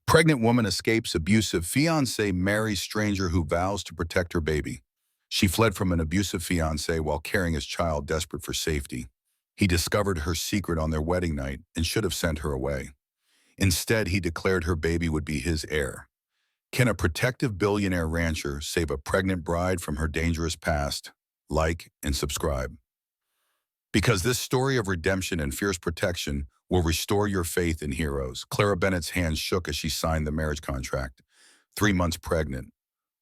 Pregnant woman escapes abusive fiance, marries stranger who vows to protect her baby. She fled from an abusive fiance while carrying his child, desperate for safety. He discovered her secret on their wedding night and should have sent her away. Instead, he declared her baby would be his heir. Can a protective billionaire rancher save a pregnant bride from her dangerous past? Like and subscribe. Because this story of redemption and fierce protection will restore your faith in heroes. Clara Bennett's hands shook as she signed the marriage contract. 3 months pregnant,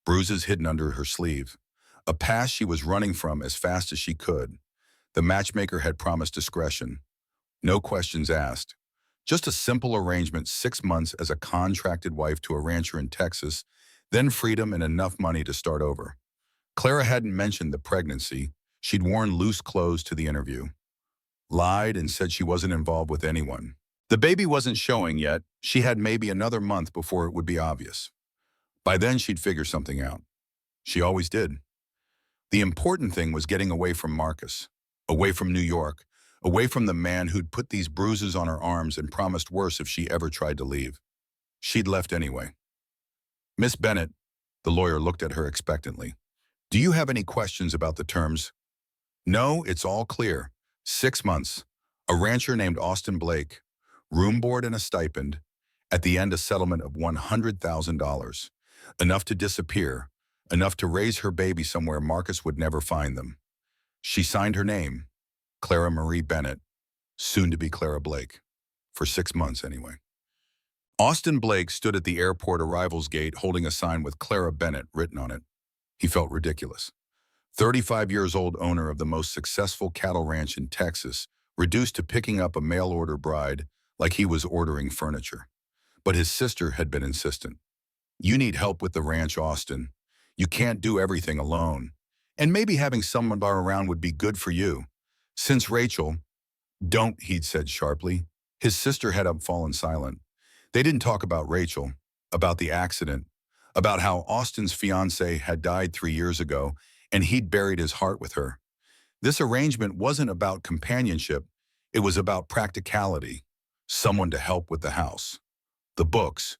bruises hidden under her sleeve. A past she was running from as fast as she could. The matchmaker had promised discretion. No questions asked. Just a simple arrangement, 6 months as a contracted wife to a rancher in Texas, then freedom and enough money to start over. Clara hadn't mentioned the pregnancy. She'd worn loose clothes to the interview. Lied and said she wasn't involved with anyone. The baby wasn't showing yet. She had maybe another month before it would be obvious. By then, she'd figure something out. She always did. The important thing was getting away from Marcus, away from New York, away from the man who'd put these bruises on her arms and promised worse if she ever tried to leave. She'd left anyway. Miss Bennett, the lawyer looked at her expectantly. Do you have any questions about the terms? No, it's all clear. 6 months. A rancher named Austin Blake. Room board and a stipend. At the end, a settlement of $100,000. Enough to disappear. Enough to raise her baby somewhere Marcus would never find them. She signed her name. Clara Marie Bennett. Soon to be Clara Blake. For 6 months anyway. Austin Blake stood at the airport arrivals gate holding a sign with Clara Bennett written on it. He felt ridiculous. 35 years old owner of the most successful cattle ranch in Texas, reduced to picking up a mail-order bride like he was ordering furniture. But his sister had been insistent. You need help with the ranch, Austin. You can't do everything alone. And maybe having someone around would be good for you. Since Rachel, don't, he'd said sharply. His sister had fallen silent. They didn't talk about Rachel, about the accident, about how Austin's fiance had died 3 years ago, and he'd buried his heart with her. This arrangement wasn't about companionship. It was about practicality. Someone to help with the house. The books.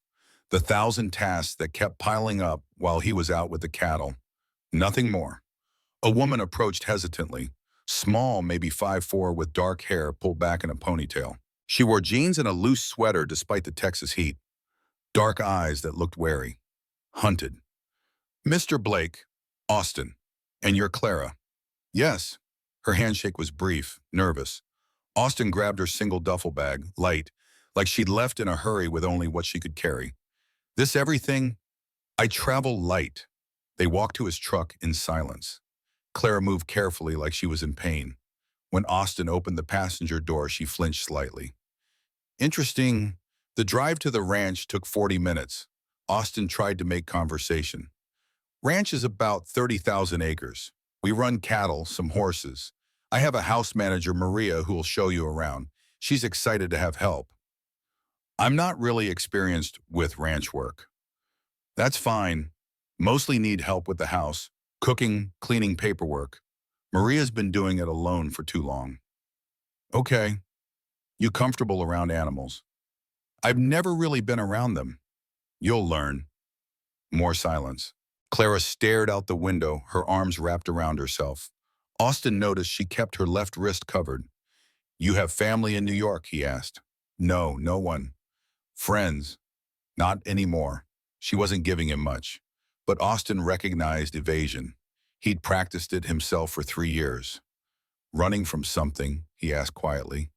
The 1,000 tasks that kept piling up while he was out with the cattle. Nothing more. A woman approached hesitantly. Small, maybe 5'4", with dark hair pulled back in a ponytail. She wore jeans and a loose sweater despite the Texas heat. Dark eyes that looked wary. Hunted. Mr. Blake, Austin. And you're Clara. Yes. Her handshake was brief, nervous. Austin grabbed her single duffel bag, light, like she'd left in a hurry with only what she could carry. This everything? I travel light. They walked to his truck in silence. Clara moved carefully like she was in pain. When Austin opened the passenger door, she flinched slightly. Interesting. The drive to the ranch took 40 minutes. Austin tried to make conversation. Ranch is about 30,000 acres. We run cattle, some horses. I have a house manager, Maria, who will show you around. She's excited to have help. I'm not really experienced with ranch work. That's fine. Mostly need help with the house, cooking, cleaning, paperwork. Maria's been doing it alone for too long. Okay. You comfortable around animals? I've never really been around them. You'll learn. More silence. Clara stared out the window, her arms wrapped around herself. Austin noticed she kept her left wrist covered. You have family in New York, he asked. No, no one. Friends. Not anymore. She wasn't giving him much. But Austin recognized evasion. He'd practiced it himself for 3 years. Running from something, he asked quietly.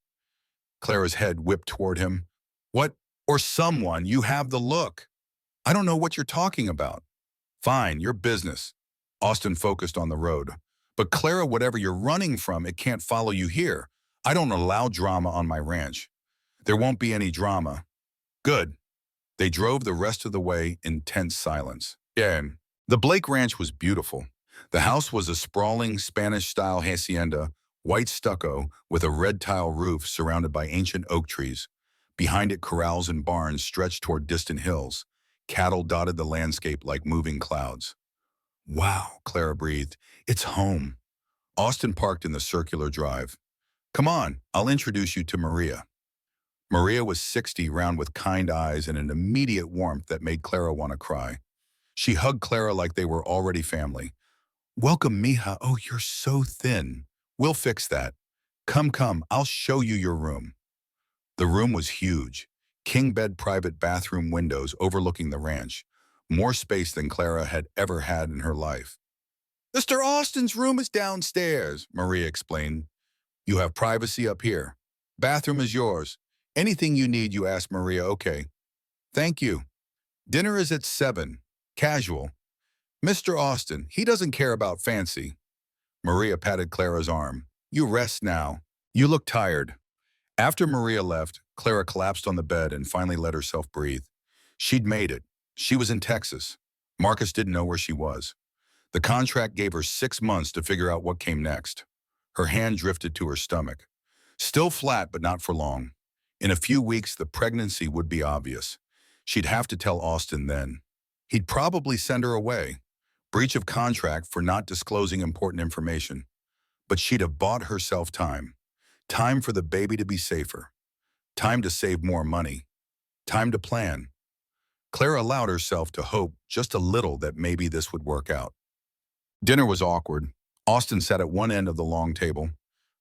Clara's head whipped toward him. What? Or someone, you have the look. I don't know what you're talking about. Fine, your business. Austin focused on the road. But Clara, whatever you're running from, it can't follow you here. I don't allow drama on my ranch. There won't be any drama. Good. They drove the rest of the way in tense silence. Yeah, the Blake Ranch was beautiful. The house was a sprawling Spanish-style hacienda, white stucco with a red tile roof surrounded by ancient oak trees. Behind it, corrals and barns stretched toward distant hills. Cattle dotted the landscape like moving clouds. Wow, Clara breathed. It's home. Austin parked in the circular drive. Come on, I'll introduce you to Maria. Maria was 60, round with kind eyes and an immediate warmth that made Clara want to cry. She hugged Clara like they were already family. Welcome, mija. Oh, you're so thin. We'll fix that. Come, come, I'll show you your room. The room was huge. King bed, private bathroom, windows overlooking the ranch. More space than Clara had ever had in her life. Mr. Austin's room is downstairs, Maria explained. You have privacy up here. Bathroom is yours. Anything you need, you ask Maria. Okay. Thank you. Dinner is at 7. Casual. Mr. Austin, he doesn't care about fancy. Maria patted Clara's arm. You rest now. You look tired. After Maria left, Clara collapsed on the bed and finally let herself breathe. She'd made it. She was in Texas. Marcus didn't know where she was. The contract gave her 6 months to figure out what came next. Her hand drifted to her stomach. Still flat, but not for long. In a few weeks, the pregnancy would be obvious. She'd have to tell Austin then. He'd probably send her away. Breach of contract for not disclosing important information. But she'd have bought herself time. Time for the baby to be safer. Time to save more money. Time to plan. Clara allowed herself to hope just a little that maybe this would work out. Dinner was awkward. Austin sat at one end of the long table.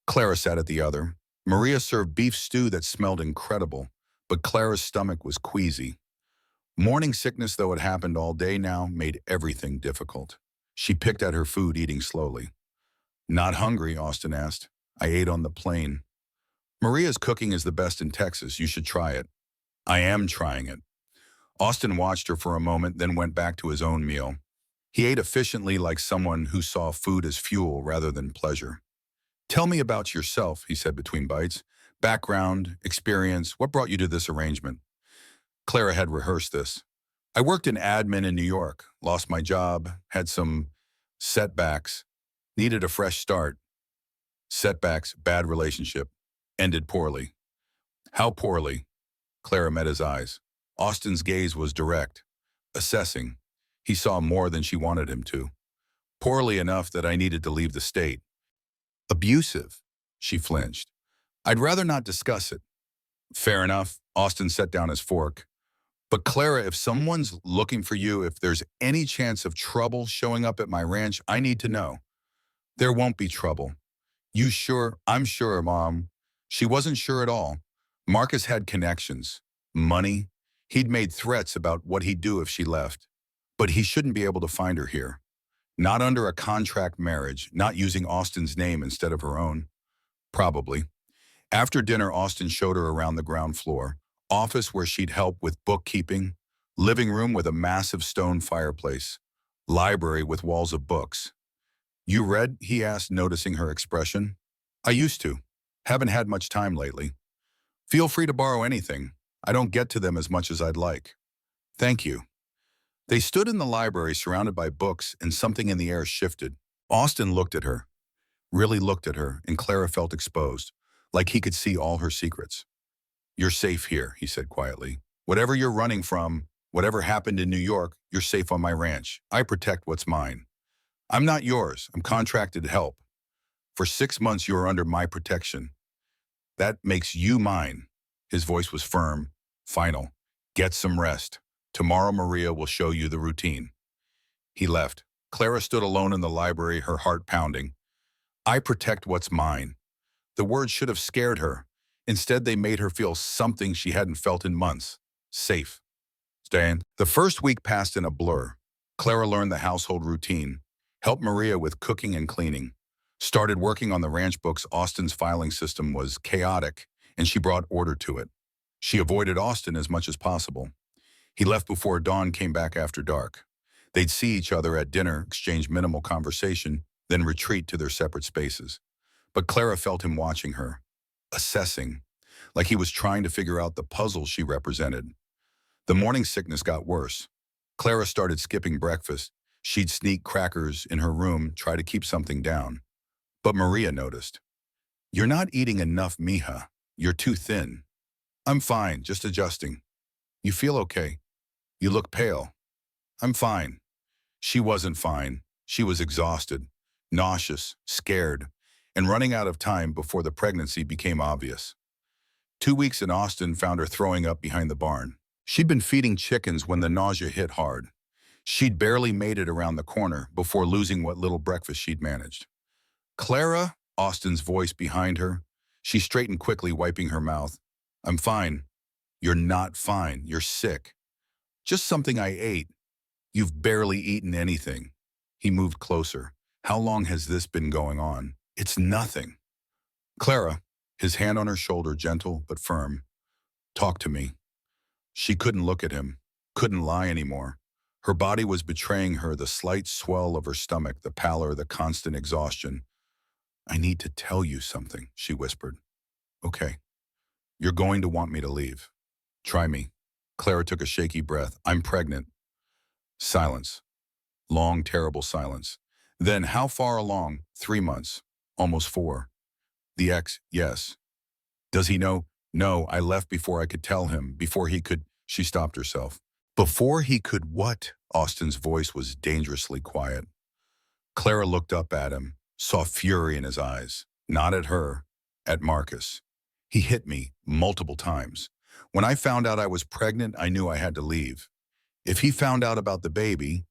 Clara sat at the other. Maria served beef stew that smelled incredible, but Clara's stomach was queasy. Morning sickness, though it happened all day now, made everything difficult. She picked at her food, eating slowly. Not hungry, Austin asked. I ate on the plane. Maria's cooking is the best in Texas. You should try it. I am trying it. Austin watched her for a moment, then went back to his own meal. He ate efficiently like someone who saw food as fuel rather than pleasure. Tell me about yourself, he said between bites. Background, experience, what brought you to this arrangement? Clara had rehearsed this. I worked in admin in New York, lost my job, had some setbacks, needed a fresh start. Setbacks, bad relationship, ended poorly. How poorly? Clara met his eyes. Austin's gaze was direct, assessing. He saw more than she wanted him to. Poorly enough that I needed to leave the state. Abusive, she flinched. I'd rather not discuss it. Fair enough, Austin set down his fork. But Clara, if someone's looking for you, if there's any chance of trouble showing up at my ranch, I need to know. There won't be trouble. You sure? I'm sure, Mom. She wasn't sure at all. Marcus had connections, money. He'd made threats about what he'd do if she left. But he shouldn't be able to find her here. Not under a contract marriage, not using Austin's name instead of her own. Probably. After dinner, Austin showed her around the ground floor, office where she'd help with bookkeeping, living room with a massive stone fireplace, library with walls of books. You read? He asked, noticing her expression. I used to. Haven't had much time lately. Feel free to borrow anything. I don't get to them as much as I'd like. Thank you. They stood in the library surrounded by books, and something in the air shifted. Austin looked at her, really looked at her, and Clara felt exposed, like he could see all her secrets. You're safe here, he said quietly. Whatever you're running from, whatever happened in New York, you're safe on my ranch. I protect what's mine. I'm not yours. I'm contracted to help. For 6 months, you are under my protection. That makes you mine. His voice was firm, final. Get some rest. Tomorrow Maria will show you the routine. He left. Clara stood alone in the library, her heart pounding. I protect what's mine. The words should have scared her. Instead, they made her feel something she hadn't felt in months. Safe. Stan. The first week passed in a blur. Clara learned the household routine, helped Maria with cooking and cleaning, started working on the ranch books. Austin's filing system was chaotic, and she brought order to it. She avoided Austin as much as possible. He left before dawn, came back after dark. They'd see each other at dinner, exchange minimal conversation, then retreat to their separate spaces. But Clara felt him watching her, assessing, like he was trying to figure out the puzzle she represented. The morning sickness got worse. Clara started skipping breakfast. She'd sneak crackers in her room, try to keep something down. But Maria noticed. You're not eating enough, mija. You're too thin. I'm fine, just adjusting. You feel okay? You look pale. I'm fine. She wasn't fine. She was exhausted, nauseous, scared, and running out of time before the pregnancy became obvious. 2 weeks in Austin found her throwing up behind the barn. She'd been feeding chickens when the nausea hit hard. She'd barely made it around the corner before losing what little breakfast she'd managed. Clara, Austin's voice behind her. She straightened quickly, wiping her mouth. I'm fine. You're not fine. You're sick. Just something I ate. You've barely eaten anything. He moved closer. How long has this been going on? It's nothing. Clara, his hand on her shoulder, gentle but firm. Talk to me. She couldn't look at him, couldn't lie anymore. Her body was betraying her, the slight swell of her stomach, the pallor, the constant exhaustion. I need to tell you something, she whispered. Okay. You're going to want me to leave. Try me. Clara took a shaky breath. I'm pregnant. Silence. Long, terrible silence. Then, how far along? 3 months. Almost 4. The ex, yes. Does he know? No, I left before I could tell him, before he could. She stopped herself. Before he could what? Austin's voice was dangerously quiet. Clara looked up at him, saw fury in his eyes. Not at her, at Marcus. He hit me multiple times. When I found out I was pregnant, I knew I had to leave. If he found out about the baby,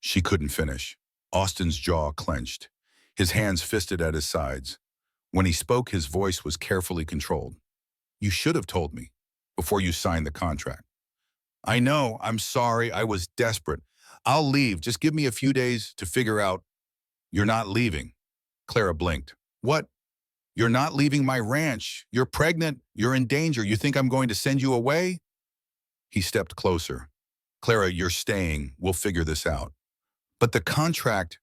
she couldn't finish. Austin's jaw clenched, his hands fisted at his sides. When he spoke, his voice was carefully controlled. You should have told me before you signed the contract. I know, I'm sorry, I was desperate. I'll leave, just give me a few days to figure out. You're not leaving. Clara blinked. What? You're not leaving my ranch. You're pregnant. You're in danger. You think I'm going to send you away? He stepped closer. Clara, you're staying. We'll figure this out. But the contract,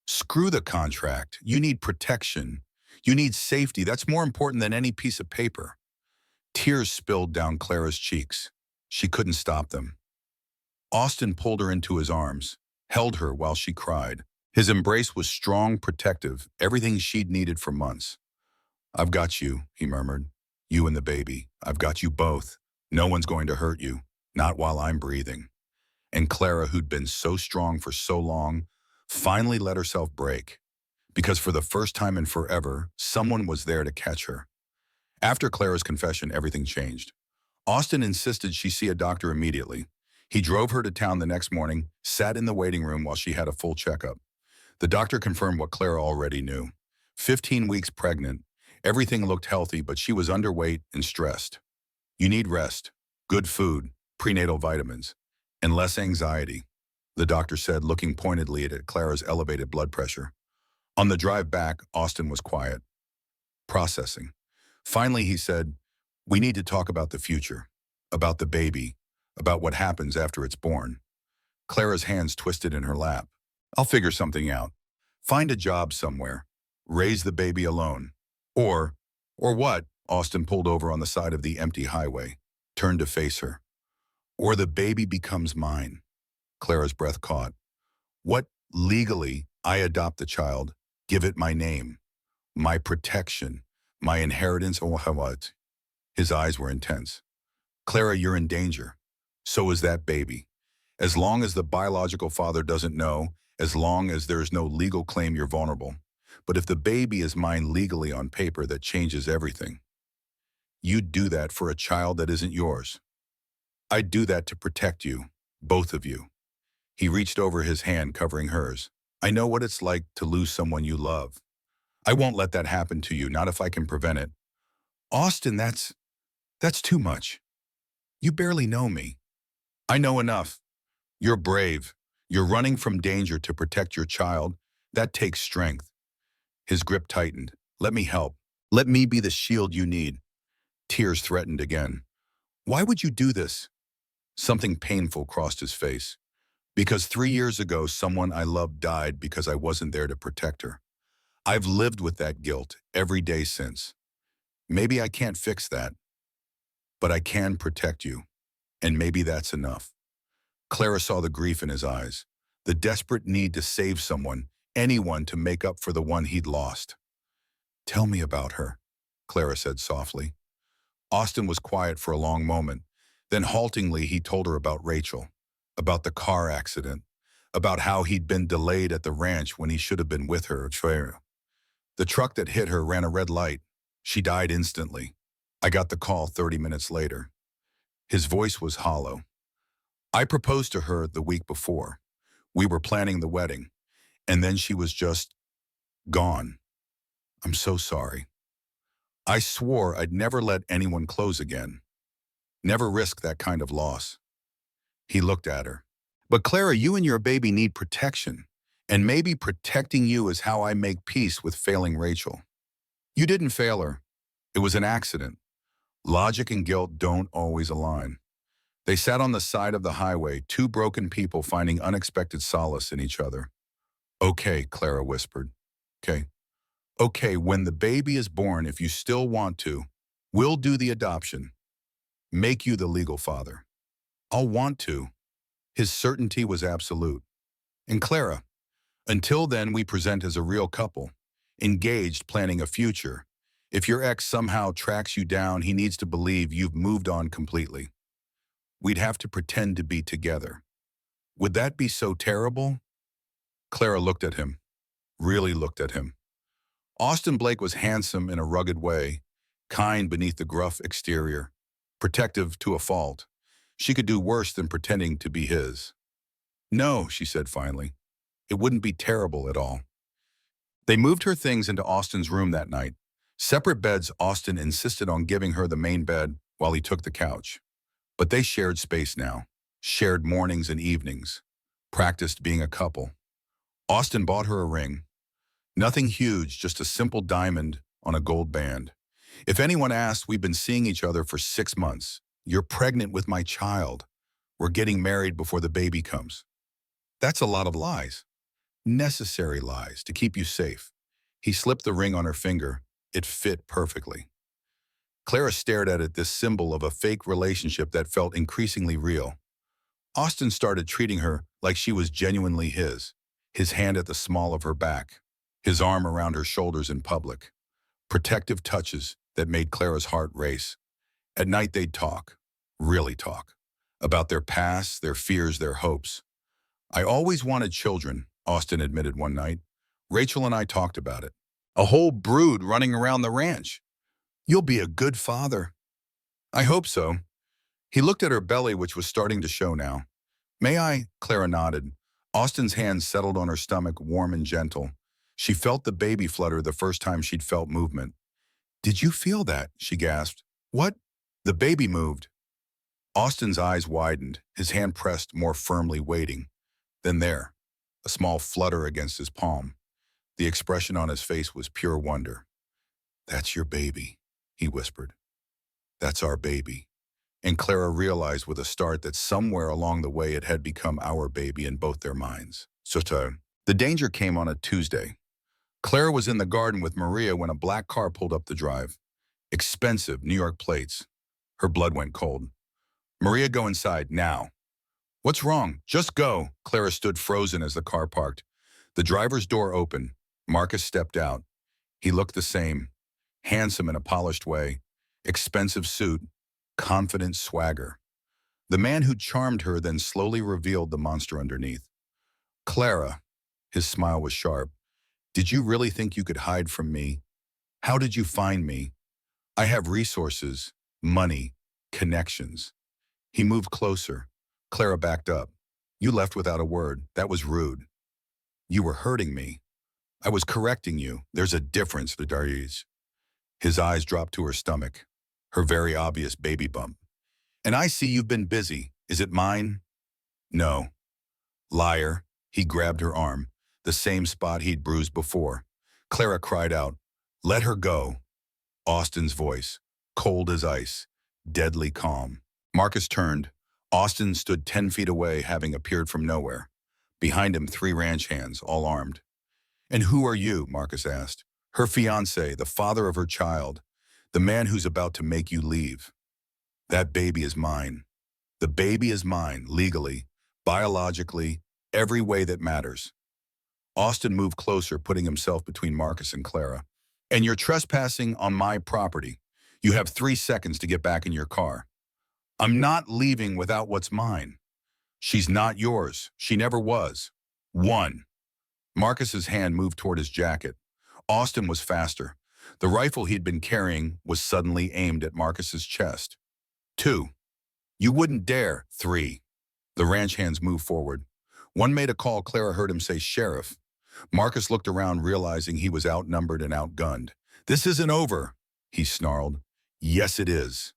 screw the contract. You need protection. You need safety. That's more important than any piece of paper. Tears spilled down Clara's cheeks. She couldn't stop them. Austin pulled her into his arms, held her while she cried. His embrace was strong, protective, everything she'd needed for months. I've got you, he murmured. You and the baby. I've got you both. No one's going to hurt you, not while I'm breathing. And Clara, who'd been so strong for so long, finally let herself break. Because for the first time in forever, someone was there to catch her. After Clara's confession, everything changed. Austin insisted she see a doctor immediately. He drove her to town the next morning, sat in the waiting room while she had a full checkup. The doctor confirmed what Clara already knew. 15 weeks pregnant. Everything looked healthy, but she was underweight and stressed. You need rest, good food, prenatal vitamins, and less anxiety, the doctor said, looking pointedly at Clara's elevated blood pressure. On the drive back, Austin was quiet, processing. Finally, he said, we need to talk about the future, about the baby, about what happens after it's born. Clara's hands twisted in her lap. I'll figure something out. Find a job somewhere. Raise the baby alone. Or what? Austin pulled over on the side of the empty highway, turned to face her. Or the baby becomes mine. Clara's breath caught. What? Legally, I adopt the child, give it my name, my protection, my inheritance, or what? His eyes were intense. Clara, you're in danger. So is that baby. As long as the biological father doesn't know, as long as there is no legal claim, you're vulnerable. But if the baby is mine legally on paper, that changes everything. You'd do that for a child that isn't yours. I'd do that to protect you, both of you. He reached over, his hand covering hers. I know what it's like to lose someone you love. I won't let that happen to you, not if I can prevent it. Austin, that's too much. You barely know me. I know enough. You're brave. You're running from danger to protect your child. That takes strength. His grip tightened. Let me help. Let me be the shield you need. Tears threatened again. Why would you do this? Something painful crossed his face. Because 3 years ago, someone I loved died because I wasn't there to protect her. I've lived with that guilt every day since. Maybe I can't fix that, but I can protect you. And maybe that's enough. Clara saw the grief in his eyes, the desperate need to save someone, anyone to make up for the one he'd lost. Tell me about her, Clara said softly. Austin was quiet for a long moment. Then haltingly, he told her about Rachel, about the car accident, about how he'd been delayed at the ranch when he should have been with her. The truck that hit her ran a red light. She died instantly. I got the call 30 minutes later. His voice was hollow. I proposed to her the week before. We were planning the wedding, and then she was just gone. I'm so sorry. I swore I'd never let anyone close again. Never risk that kind of loss. He looked at her. But Clara, you and your baby need protection. And maybe protecting you is how I make peace with failing Rachel. You didn't fail her. It was an accident. Logic and guilt don't always align. They sat on the side of the highway, two broken people finding unexpected solace in each other. Okay, Clara whispered. Okay. Okay, when the baby is born, if you still want to, we'll do the adoption. Make you the legal father. I'll want to. His certainty was absolute. And Clara, until then we present as a real couple, engaged, planning a future. If your ex somehow tracks you down, he needs to believe you've moved on completely. We'd have to pretend to be together. Would that be so terrible? Clara looked at him, really looked at him. Austin Blake was handsome in a rugged way, kind beneath the gruff exterior, protective to a fault. She could do worse than pretending to be his. No, she said finally. It wouldn't be terrible at all. They moved her things into Austin's room that night. Separate beds. Austin insisted on giving her the main bed while he took the couch. But they shared space now, shared mornings and evenings, practiced being a couple. Austin bought her a ring. Nothing huge, just a simple diamond on a gold band. If anyone asked, we've been seeing each other for 6 months. You're pregnant with my child. We're getting married before the baby comes. That's a lot of lies. Necessary lies to keep you safe. He slipped the ring on her finger. It fit perfectly. Clara stared at it, this symbol of a fake relationship that felt increasingly real. Austin started treating her like she was genuinely his hand at the small of her back, his arm around her shoulders in public. Protective touches that made Clara's heart race. At night they'd talk, really talk, about their past, their fears, their hopes. I always wanted children, Austin admitted one night. Rachel and I talked about it. A whole brood running around the ranch. You'll be a good father. I hope so. He looked at her belly, which was starting to show now. May I? Clara nodded. Austin's hands settled on her stomach, warm and gentle. She felt the baby flutter the first time she'd felt movement. Did you feel that? She gasped. What? The baby moved. Austin's eyes widened, his hand pressed more firmly, waiting. Then there, a small flutter against his palm. The expression on his face was pure wonder. That's your baby, he whispered. That's our baby. And Clara realized with a start that somewhere along the way it had become our baby in both their minds. The danger came on a Tuesday. Clara was in the garden with Maria when a black car pulled up the drive. Expensive New York plates. Her blood went cold. Maria, go inside, now. What's wrong? Just go. Clara stood frozen as the car parked. The driver's door opened. Marcus stepped out. He looked the same. Handsome in a polished way. Expensive suit. Confident swagger. The man who charmed her then slowly revealed the monster underneath. Clara. His smile was sharp. Did you really think you could hide from me? How did you find me? I have resources, money, connections. He moved closer. Clara backed up. You left without a word. That was rude. You were hurting me. I was correcting you. There's a difference, the Darius. His eyes dropped to her stomach, her very obvious baby bump. And I see you've been busy. Is it mine? No. Liar. He grabbed her arm, the same spot he'd bruised before. Clara cried out, let her go. Austin's voice, cold as ice, deadly calm. Marcus turned. Austin stood 10 feet away, having appeared from nowhere. Behind him, 3 ranch hands, all armed. And who are you? Marcus asked. Her fiancé, the father of her child, the man who's about to make you leave. That baby is mine. The baby is mine, legally, biologically, every way that matters. Austin moved closer, putting himself between Marcus and Clara. And you're trespassing on my property. You have 3 seconds to get back in your car. I'm not leaving without what's mine. She's not yours. She never was. 1. Marcus's hand moved toward his jacket. Austin was faster. The rifle he'd been carrying was suddenly aimed at Marcus's chest. 2. You wouldn't dare. 3. The ranch hands moved forward. One made a call. Clara heard him say, "Sheriff." Marcus looked around, realizing he was outnumbered and outgunned. "This isn't over," he snarled. "Yes, it is."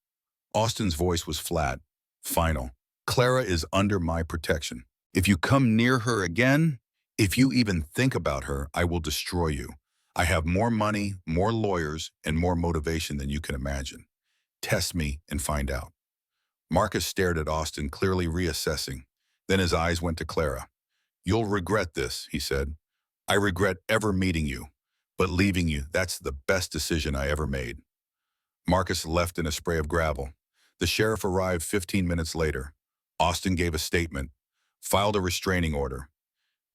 Austin's voice was flat, final. "Clara is under my protection. If you come near her again, if you even think about her, I will destroy you. I have more money, more lawyers, and more motivation than you can imagine. Test me and find out." Marcus stared at Austin, clearly reassessing. Then his eyes went to Clara. "You'll regret this," he said. "I regret ever meeting you, but leaving you, that's the best decision I ever made." Marcus left in a spray of gravel. The sheriff arrived 15 minutes later. Austin gave a statement, filed a restraining order,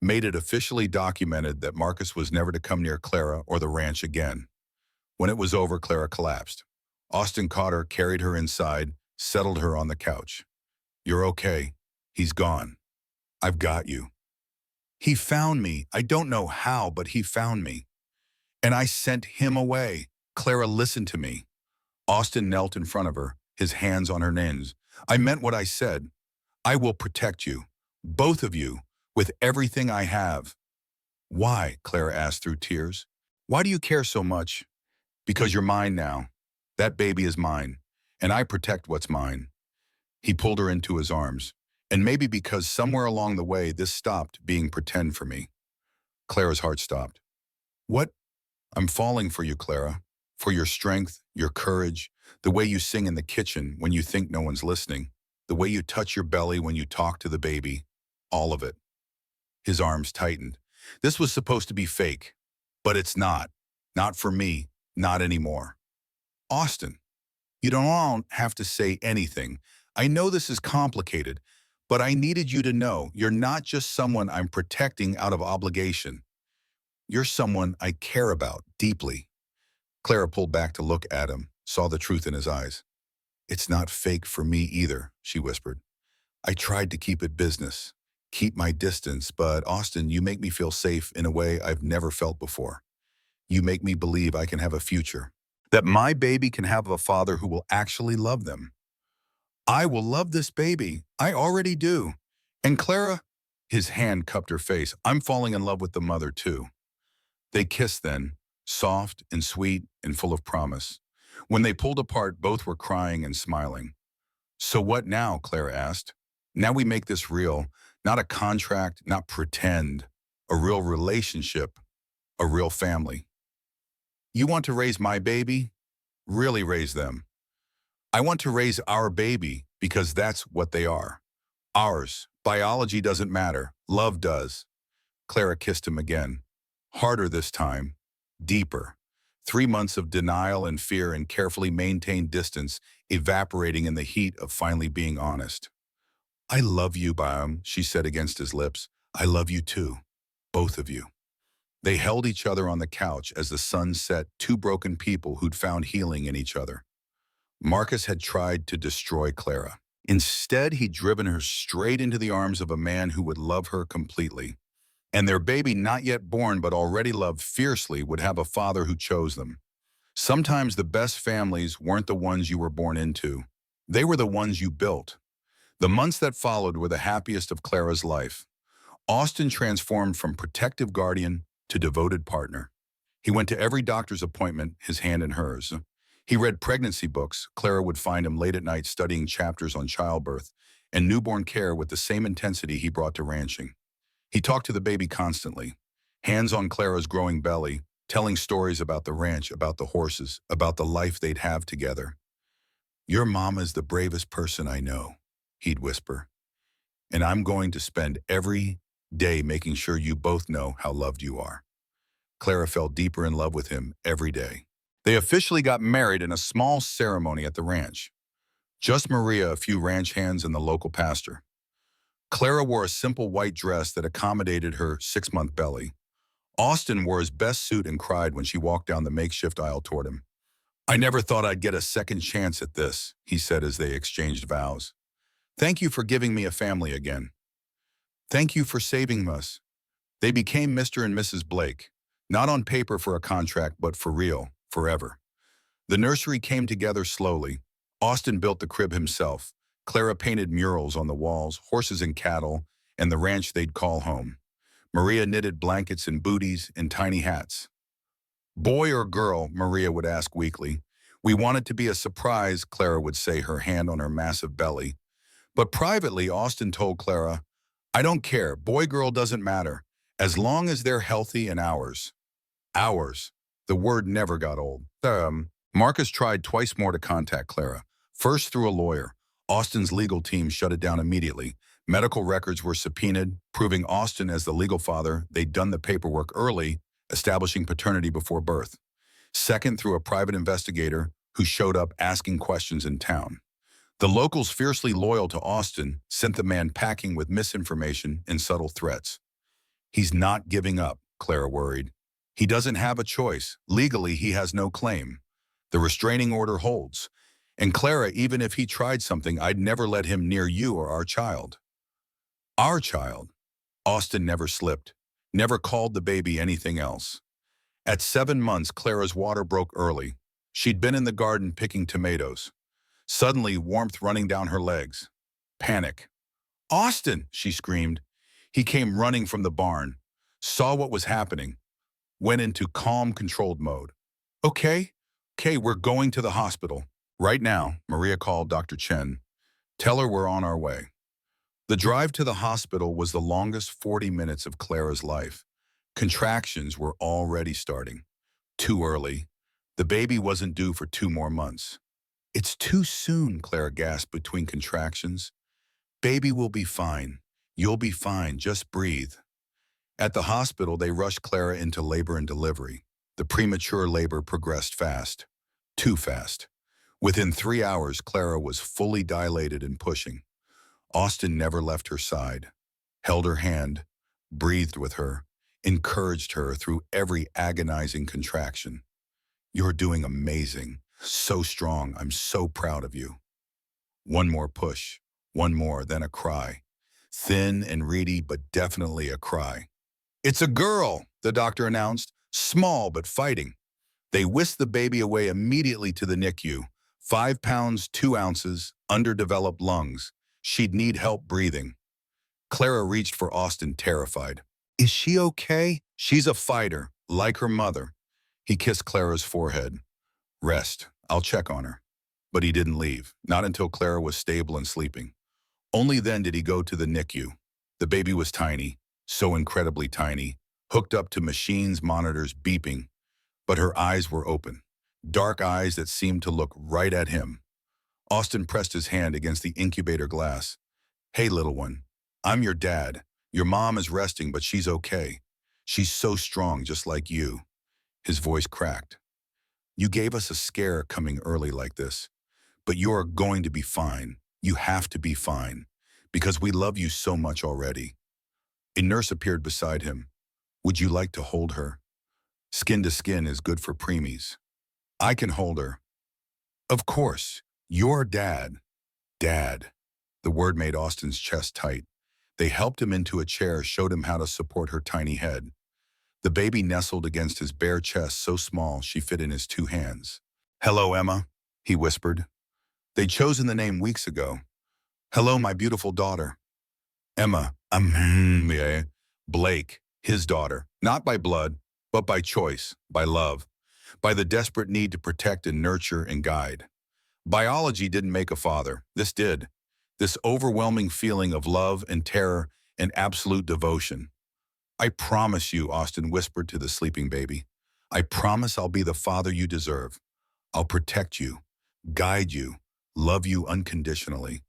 made it officially documented that Marcus was never to come near Clara or the ranch again. When it was over, Clara collapsed. Austin caught her, carried her inside, settled her on the couch. "You're okay. He's gone. I've got you. He found me. I don't know how, but he found me. And I sent him away." Clara listened to me. Austin knelt in front of her, his hands on her knees. "I meant what I said. I will protect you, both of you, with everything I have." "Why?" Clara asked through tears. "Why do you care so much?" "Because you're mine now. That baby is mine, and I protect what's mine." He pulled her into his arms. "And maybe because somewhere along the way this stopped being pretend for me." Clara's heart stopped. "What?" "I'm falling for you, Clara. For your strength, your courage, the way you sing in the kitchen when you think no one's listening, the way you touch your belly when you talk to the baby, all of it." His arms tightened. "This was supposed to be fake, but it's not. Not for me, not anymore." "Austin, you don't have to say anything. I know this is complicated, but I needed you to know you're not just someone I'm protecting out of obligation. You're someone I care about deeply." Clara pulled back to look at him, saw the truth in his eyes. "It's not fake for me either," she whispered. "I tried to keep it business, keep my distance, but Austin, you make me feel safe in a way I've never felt before. You make me believe I can have a future, that my baby can have a father who will actually love them. I will love this baby. I already do. And Clara," his hand cupped her face, "I'm falling in love with the mother too." They kissed then, soft and sweet and full of promise. When they pulled apart, both were crying and smiling. "So what now?" Clara asked. "Now we make this real, not a contract, not pretend, a real relationship, a real family. You want to raise my baby? Really raise them. I want to raise our baby because that's what they are. Ours. Biology doesn't matter. Love does." Clara kissed him again. Harder this time. Deeper. 3 months of denial and fear and carefully maintained distance evaporating in the heat of finally being honest. "I love you, Baum," she said against his lips. "I love you too. Both of you." They held each other on the couch as the sun set, two broken people who'd found healing in each other. Marcus had tried to destroy Clara. Instead, he'd driven her straight into the arms of a man who would love her completely. And their baby, not yet born but already loved fiercely, would have a father who chose them. Sometimes the best families weren't the ones you were born into. They were the ones you built. The months that followed were the happiest of Clara's life. Austin transformed from protective guardian to devoted partner. He went to every doctor's appointment, his hand in hers. He read pregnancy books. Clara would find him late at night studying chapters on childbirth and newborn care with the same intensity he brought to ranching. He talked to the baby constantly, hands on Clara's growing belly, telling stories about the ranch, about the horses, about the life they'd have together. "Your mama is the bravest person I know," he'd whisper. "And I'm going to spend every day making sure you both know how loved you are." Clara fell deeper in love with him every day. They officially got married in a small ceremony at the ranch. Just Maria, a few ranch hands, and the local pastor. Clara wore a simple white dress that accommodated her 6-month belly. Austin wore his best suit and cried when she walked down the makeshift aisle toward him. "I never thought I'd get a second chance at this," he said as they exchanged vows. "Thank you for giving me a family again. Thank you for saving us." They became Mr. and Mrs. Blake, not on paper for a contract, but for real, forever. The nursery came together slowly. Austin built the crib himself. Clara painted murals on the walls, horses and cattle, and the ranch they'd call home. Maria knitted blankets and booties and tiny hats. Boy or girl, Maria would ask weakly. We want it to be a surprise, Clara would say, her hand on her massive belly. But privately, Austin told Clara, I don't care, boy-girl doesn't matter, as long as they're healthy and ours. Ours. The word never got old. Marcus tried twice more to contact Clara, first through a lawyer. Austin's legal team shut it down immediately. Medical records were subpoenaed, proving Austin as the legal father. They'd done the paperwork early, establishing paternity before birth. Second, through a private investigator who showed up asking questions in town. The locals, fiercely loyal to Austin, sent the man packing with misinformation and subtle threats. He's not giving up, Clara worried. He doesn't have a choice. Legally, he has no claim. The restraining order holds. And Clara, even if he tried something, I'd never let him near you or our child. Our child. Austin never slipped, never called the baby anything else. At 7 months, Clara's water broke early. She'd been in the garden picking tomatoes. Suddenly, warmth running down her legs. Panic. Austin, she screamed. He came running from the barn, saw what was happening, went into calm, controlled mode. Okay, we're going to the hospital. Right now, Maria called Dr. Chen. Tell her we're on our way. The drive to the hospital was the longest 40 minutes of Clara's life. Contractions were already starting. Too early. The baby wasn't due for 2 more months. It's too soon, Clara gasped between contractions. Baby will be fine. You'll be fine. Just breathe. At the hospital, they rushed Clara into labor and delivery. The premature labor progressed fast. Too fast. Within 3 hours, Clara was fully dilated and pushing. Austin never left her side, held her hand, breathed with her, encouraged her through every agonizing contraction. You're doing amazing. So strong. I'm so proud of you. One more push. One more, then a cry. Thin and reedy, but definitely a cry. It's a girl, the doctor announced. Small, but fighting. They whisked the baby away immediately to the NICU. 5 pounds, 2 ounces, underdeveloped lungs. She'd need help breathing. Clara reached for Austin, terrified. Is she okay? She's a fighter, like her mother. He kissed Clara's forehead. Rest. I'll check on her. But he didn't leave, not until Clara was stable and sleeping. Only then did he go to the NICU. The baby was tiny, so incredibly tiny, hooked up to machines, monitors, beeping. But her eyes were open, dark eyes that seemed to look right at him. Austin pressed his hand against the incubator glass. Hey, little one, I'm your dad. Your mom is resting, but she's okay. She's so strong, just like you. His voice cracked. You gave us a scare coming early like this, but you're going to be fine. You have to be fine, because we love you so much already. A nurse appeared beside him. Would you like to hold her? Skin to skin is good for preemies. I can hold her. Of course, your dad. Dad. The word made Austin's chest tight. They helped him into a chair, showed him how to support her tiny head. The baby nestled against his bare chest, so small she fit in his 2 hands. Hello, Emma, he whispered. They'd chosen the name weeks ago. Hello, my beautiful daughter. Emma, Blake, his daughter, not by blood, but by choice, by love, by the desperate need to protect and nurture and guide. Biology didn't make a father. This did. This overwhelming feeling of love and terror and absolute devotion. I promise you, Austin whispered to the sleeping baby. I promise I'll be the father you deserve. I'll protect you, guide you, love you unconditionally.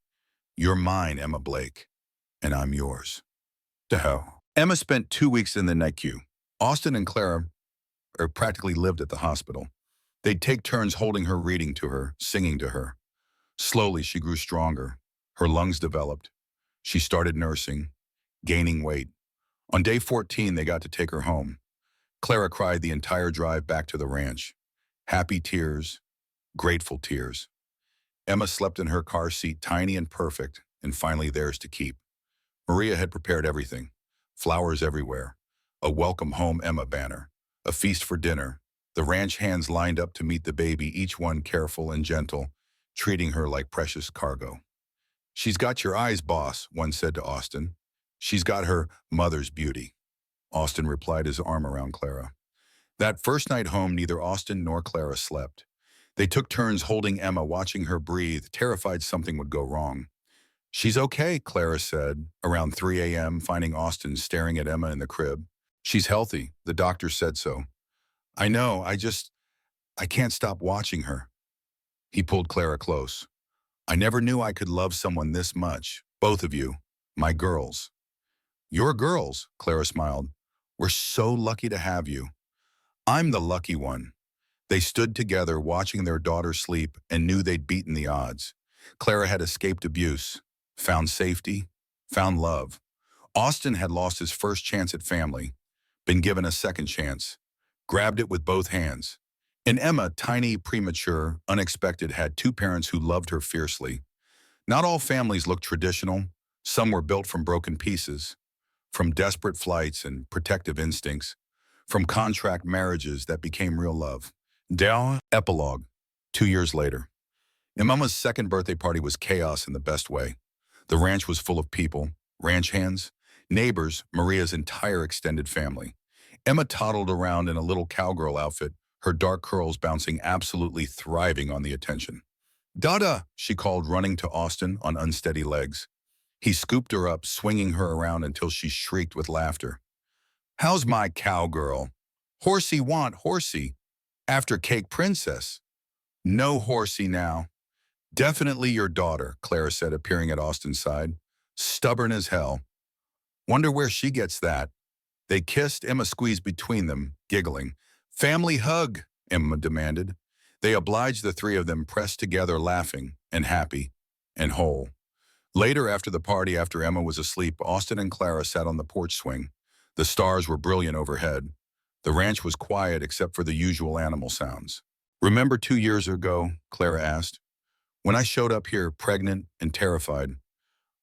You're mine, Emma Blake, and I'm yours. To hell. Emma spent 2 weeks in the NICU. Austin and Clara practically lived at the hospital. They'd take turns holding her, reading to her, singing to her. Slowly, she grew stronger. Her lungs developed. She started nursing, gaining weight. On day 14, they got to take her home. Clara cried the entire drive back to the ranch. Happy tears, grateful tears. Emma slept in her car seat, tiny and perfect, and finally theirs to keep. Maria had prepared everything. Flowers everywhere. A welcome home Emma banner. A feast for dinner. The ranch hands lined up to meet the baby, each one careful and gentle, treating her like precious cargo. "She's got your eyes, boss," one said to Austin. "She's got her mother's beauty." Austin replied, his arm around Clara. That first night home, neither Austin nor Clara slept. They took turns holding Emma, watching her breathe, terrified something would go wrong. "She's okay," Clara said, around 3 a.m., finding Austin staring at Emma in the crib. "She's healthy. The doctor said so." "I know, I can't stop watching her." He pulled Clara close. "I never knew I could love someone this much. Both of you. My girls." "Your girls," Clara smiled. "We're so lucky to have you." "I'm the lucky one." They stood together, watching their daughter sleep, and knew they'd beaten the odds. Clara had escaped abuse, found safety, found love. Austin had lost his first chance at family, been given a second chance, grabbed it with both hands. And Emma, tiny, premature, unexpected, had two parents who loved her fiercely. Not all families looked traditional. Some were built from broken pieces, from desperate flights and protective instincts, from contract marriages that became real love. Dow epilogue. 2 years later. Emma's second birthday party was chaos in the best way. The ranch was full of people, ranch hands, neighbors, Maria's entire extended family. Emma toddled around in a little cowgirl outfit, her dark curls bouncing, absolutely thriving on the attention. "Dada," she called, running to Austin on unsteady legs. He scooped her up, swinging her around until she shrieked with laughter. "How's my cowgirl?" "Horsey want horsey. After cake princess." "No horsey now." "Definitely your daughter," Clara said, appearing at Austin's side. "Stubborn as hell. Wonder where she gets that." They kissed, Emma squeezed between them, giggling. "Family hug," Emma demanded. They obliged, the three of them pressed together, laughing and happy and whole. Later, after the party, after Emma was asleep, Austin and Clara sat on the porch swing. The stars were brilliant overhead. The ranch was quiet except for the usual animal sounds. "Remember 2 years ago?" Clara asked. "When I showed up here, pregnant and terrified.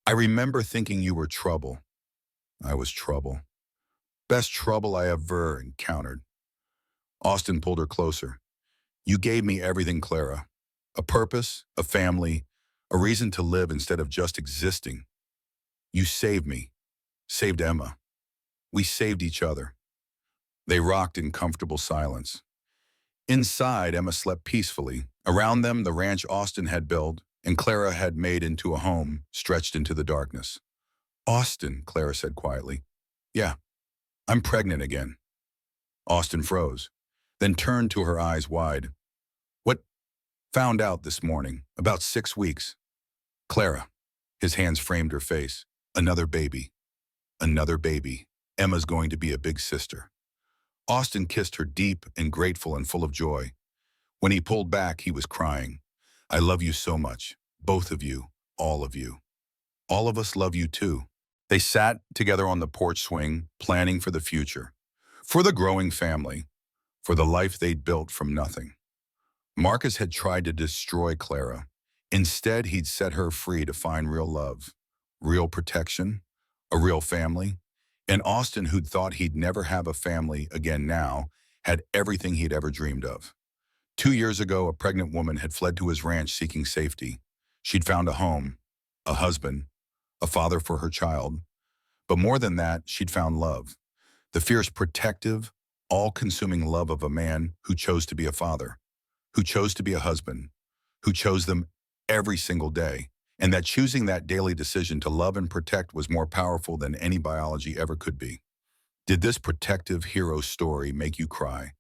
I remember thinking you were trouble." "I was trouble. Best trouble I ever encountered." Austin pulled her closer. "You gave me everything, Clara. A purpose, a family, a reason to live instead of just existing. You saved me, saved Emma. We saved each other." They rocked in comfortable silence. Inside, Emma slept peacefully. Around them, the ranch Austin had built and Clara had made into a home, stretched into the darkness. "Austin," Clara said quietly. "Yeah, I'm pregnant again." Austin froze, then turned to her, eyes wide. "What?" "Found out this morning, about 6 weeks." "Clara." His hands framed her face. "Another baby. Another baby. Emma's going to be a big sister." Austin kissed her, deep and grateful and full of joy. When he pulled back, he was crying. "I love you so much. Both of you. All of you. All of us love you too." They sat together on the porch swing, planning for the future, for the growing family, for the life they'd built from nothing. Marcus had tried to destroy Clara. Instead, he'd set her free to find real love, real protection, a real family. And Austin, who'd thought he'd never have a family again now, had everything he'd ever dreamed of. 2 years ago, a pregnant woman had fled to his ranch seeking safety. She'd found a home, a husband, a father for her child. But more than that, she'd found love. The fierce, protective, all-consuming love of a man who chose to be a father, who chose to be a husband, who chose them every single day, and that choosing that daily decision to love and protect was more powerful than any biology ever could be. Did this protective hero story make you cry?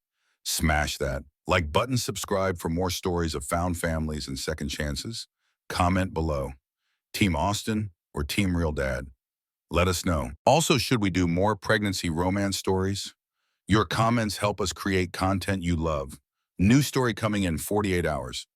Smash that like button, subscribe for more stories of found families and second chances. Comment below. Team Austin or Team Real Dad? Let us know. Also, should we do more pregnancy romance stories? Your comments help us create content you love. New story coming in 48 hours.